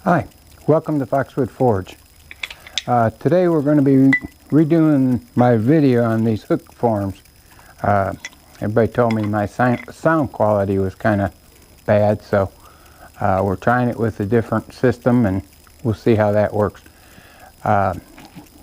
Hi, welcome to Foxwood Forge. Today we're going to be redoing my video on these hook forms. Everybody told me my sound quality was kind of bad, so we're trying it with a different system and we'll see how that works.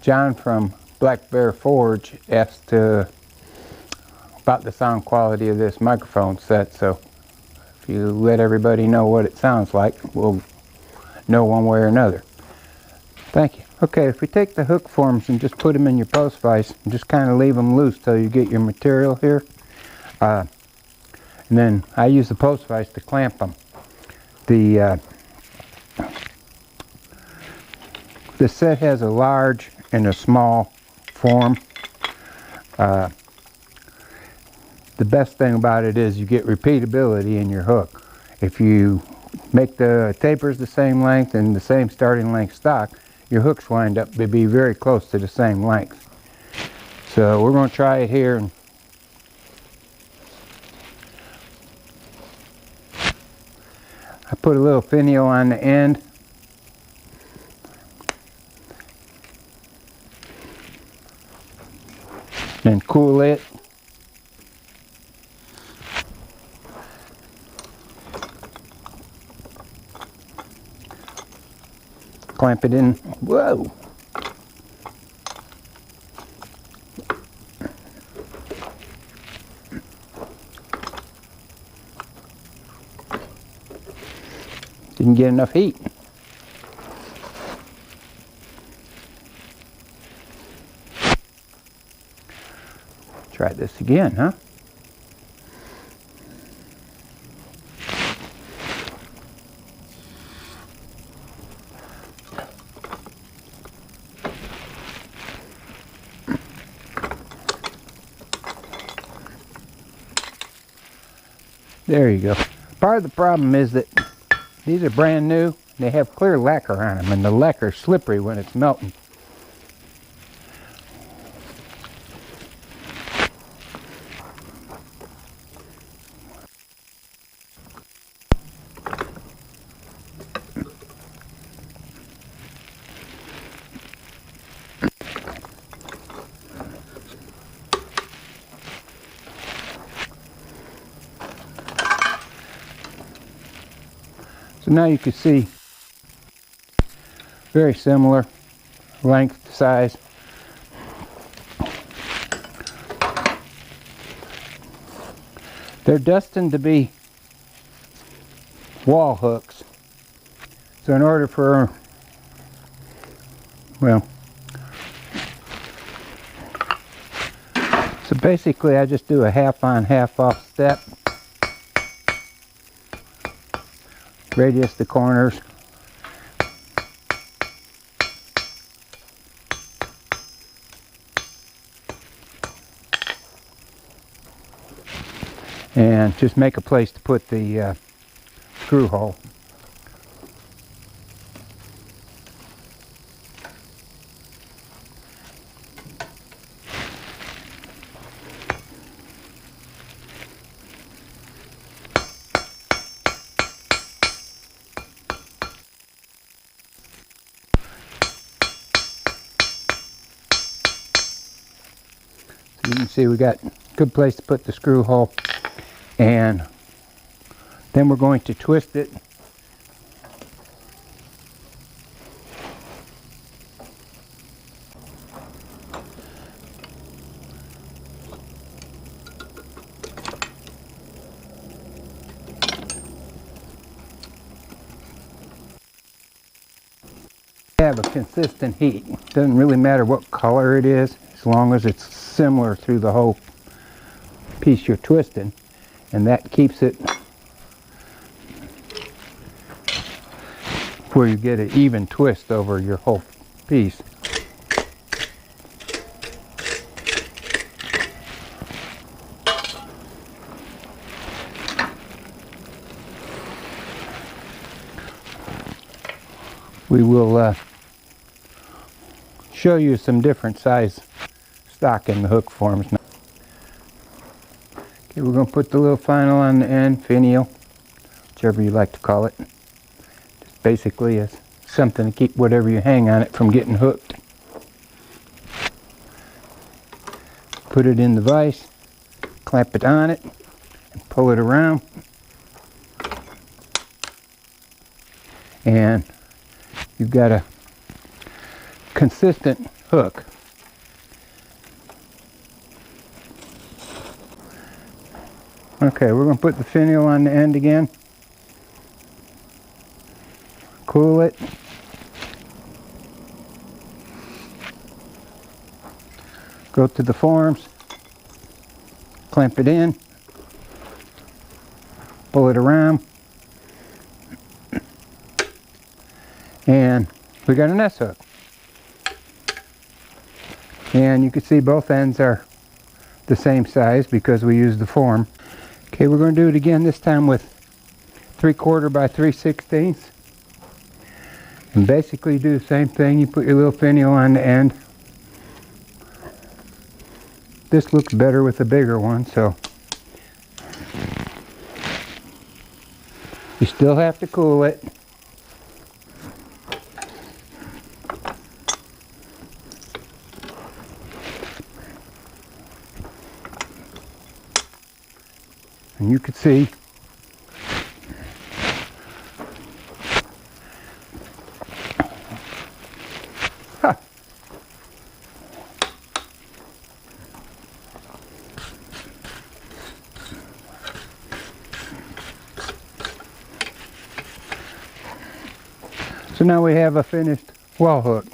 John from Black Bear Forge asked about the sound quality of this microphone set, so if you let everybody know what it sounds like, we'll know one way or another. Thank you. Okay, if we take the hook forms and just put them in your post vise and just kind of leave them loose till you get your material here, and then I use the post vise to clamp them. The set has a large and a small form. The best thing about it is you get repeatability in your hook. If you make the tapers the same length and the same starting length stock, your hooks wind up to be very close to the same length. So we're going to try it here. And I put a little finial on the end. Then cool it. Clamp it in. Whoa! Didn't get enough heat. Try this again, huh? There you go. Part of the problem is that these are brand new. They have clear lacquer on them, and the lacquer is slippery when it's melting. So now you can see very similar length, size. They're destined to be wall hooks. So in order for, well, so basically I just do a half on, half off step. Radius the corners. And just make a place to put the screw hole. You can see we got a good place to put the screw hole, and then we're going to twist it. Have a consistent heat. Doesn't really matter what color it is, as long as it's similar through the whole piece you're twisting, and that keeps it where you get an even twist over your whole piece. We will show you some different size stock in the hook forms now. Okay, we're going to put the little final on the end, finial, whichever you like to call it. Just basically a something to keep whatever you hang on it from getting hooked. Put it in the vise, clamp it on it, and pull it around. And you've got a consistent hook. Okay, we're going to put the finial on the end again. Cool it. Go to the forms. Clamp it in. Pull it around. And we got an S hook. And you can see both ends are the same size because we used the form. Okay, we're going to do it again, this time with 3/4 by 3/16. And basically do the same thing. You put your little finial on the end. This looks better with a bigger one, so you still have to cool it. And you can see so now we have a finished wall hook.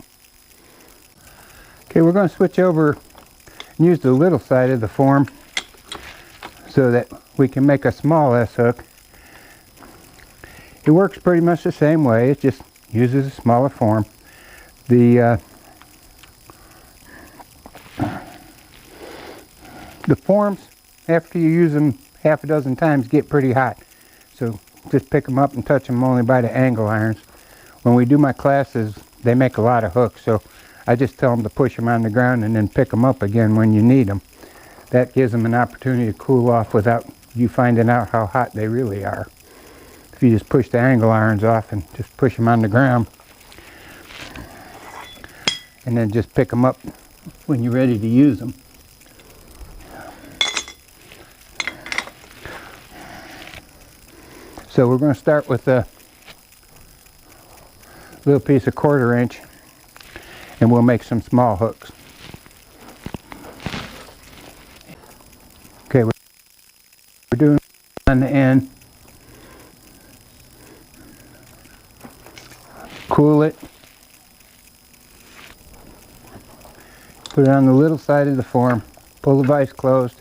Okay, we're going to switch over and use the little side of the form so that we can make a small S hook. It works pretty much the same way, it just uses a smaller form. The forms, after you use them half a dozen times, get pretty hot. So just pick them up and touch them only by the angle irons. When we do my classes, they make a lot of hooks, so I just tell them to push them on the ground and then pick them up again when you need them. That gives them an opportunity to cool off without you finding out how hot they really are. If you just push the angle irons off and just push them on the ground, and then just pick them up when you're ready to use them. So we're going to start with a little piece of 1/4 inch, and we'll make some small hooks. Okay, we're doing on the end. Cool it. Put it on the little side of the form. Pull the vise closed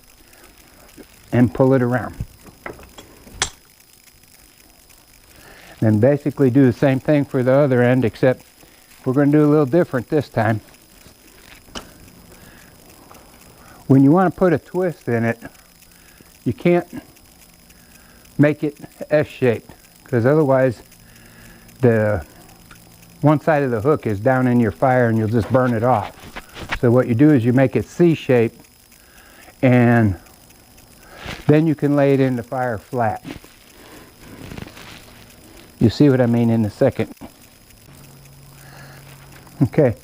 and pull it around. Then basically do the same thing for the other end, except we're going to do a little different this time. When you want to put a twist in it, you can't make it S-shaped, because otherwise the one side of the hook is down in your fire and you'll just burn it off. So what you do is you make it C-shaped, and then you can lay it in the fire flat. You see what I mean in a second. Okay,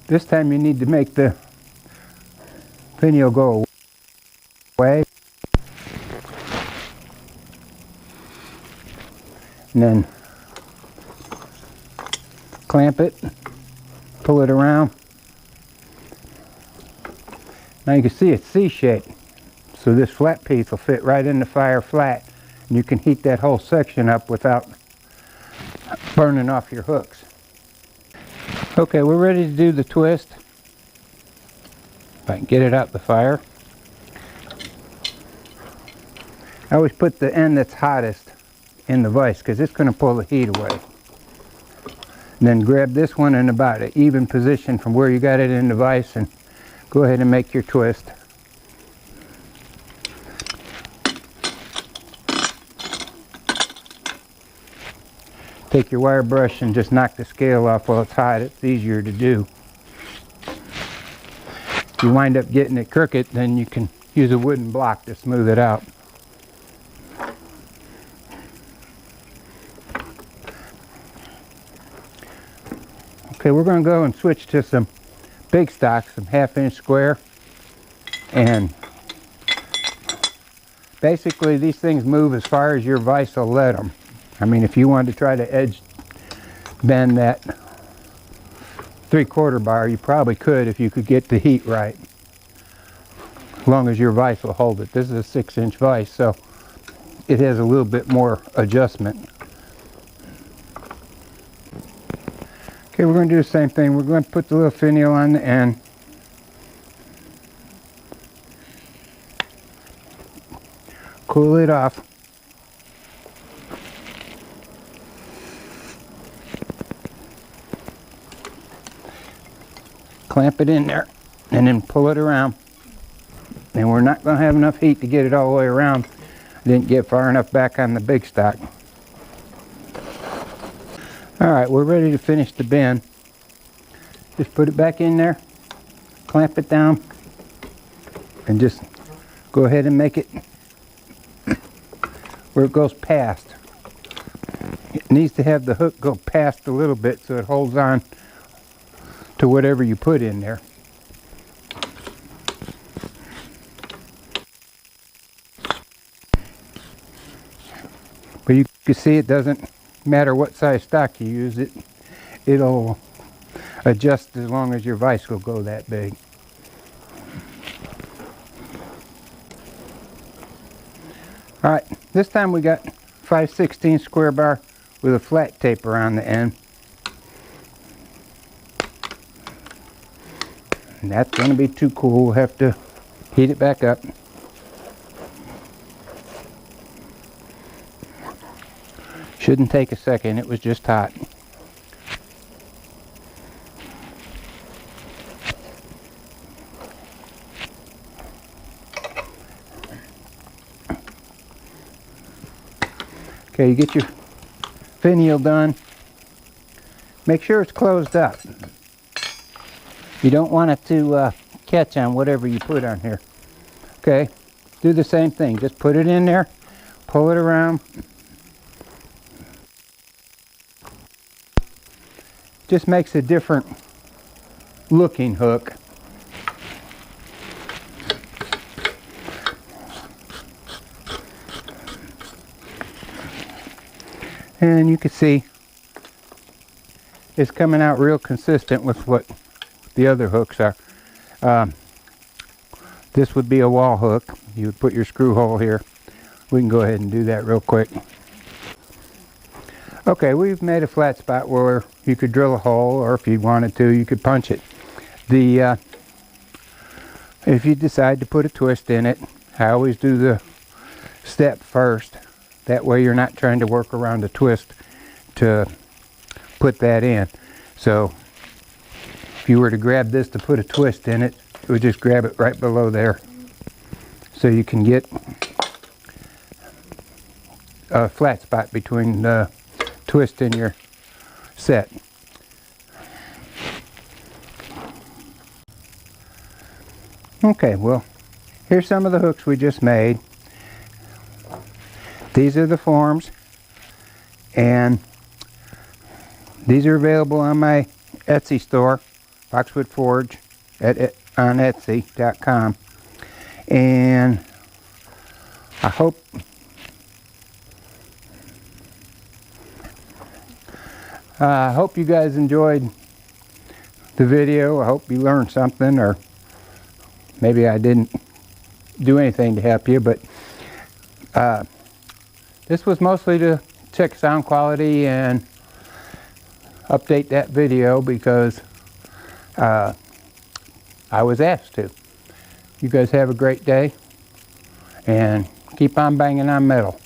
this time you need to make the finial go away. And then clamp it, pull it around. Now you can see it's C-shaped, so this flat piece will fit right in the fire flat, and you can heat that whole section up without burning off your hooks. Okay, we're ready to do the twist. If I can get it out the fire. I always put the end that's hottest in the vise because it's going to pull the heat away. And then grab this one in about an even position from where you got it in the vise and go ahead and make your twist. Take your wire brush and just knock the scale off while it's hot. It's easier to do. If you wind up getting it crooked, then you can use a wooden block to smooth it out. Okay, we're going to go and switch to some big stock, some 1/2 inch square. And basically these things move as far as your vise will let them. I mean, if you wanted to try to edge bend that 3/4 bar, you probably could if you could get the heat right, as long as your vise will hold it. This is a 6-inch vise, so it has a little bit more adjustment. Okay, we're going to do the same thing. We're going to put the little finial on the end. Cool it off. Clamp it in there and then pull it around. And we're not going to have enough heat to get it all the way around. Didn't get far enough back on the big stock. Alright, we're ready to finish the bend. Just put it back in there, clamp it down, and just go ahead and make it where it goes past. It needs to have the hook go past a little bit so it holds on to whatever you put in there. But you can see it doesn't matter what size stock you use, it'll adjust as long as your vise will go that big. Alright, this time we got 5/16 square bar with a flat taper on the end. And that's going to be too cool. We'll have to heat it back up. Shouldn't take a second, it was just hot. Okay, you get your finial done. Make sure it's closed up. You don't want it to catch on whatever you put on here. Okay, do the same thing. Just put it in there, pull it around. Just makes a different looking hook. And you can see it's coming out real consistent with what the other hooks are. This would be a wall hook. You would put your screw hole here. We can go ahead and do that real quick. Okay, we've made a flat spot where you could drill a hole, or if you wanted to, you could punch it. If you decide to put a twist in it, I always do the step first. That way you're not trying to work around a twist to put that in. So if you were to grab this to put a twist in it, it would just grab it right below there. So you can get a flat spot between the twist and your set. Okay, well, here's some of the hooks we just made. These are the forms, and these are available on my Etsy store, Foxwood Forge, on Etsy.com. And I hope you guys enjoyed the video. I hope you learned something, or maybe I didn't do anything to help you, but this was mostly to check sound quality and update that video because I was asked to. You guys have a great day and keep on banging on metal.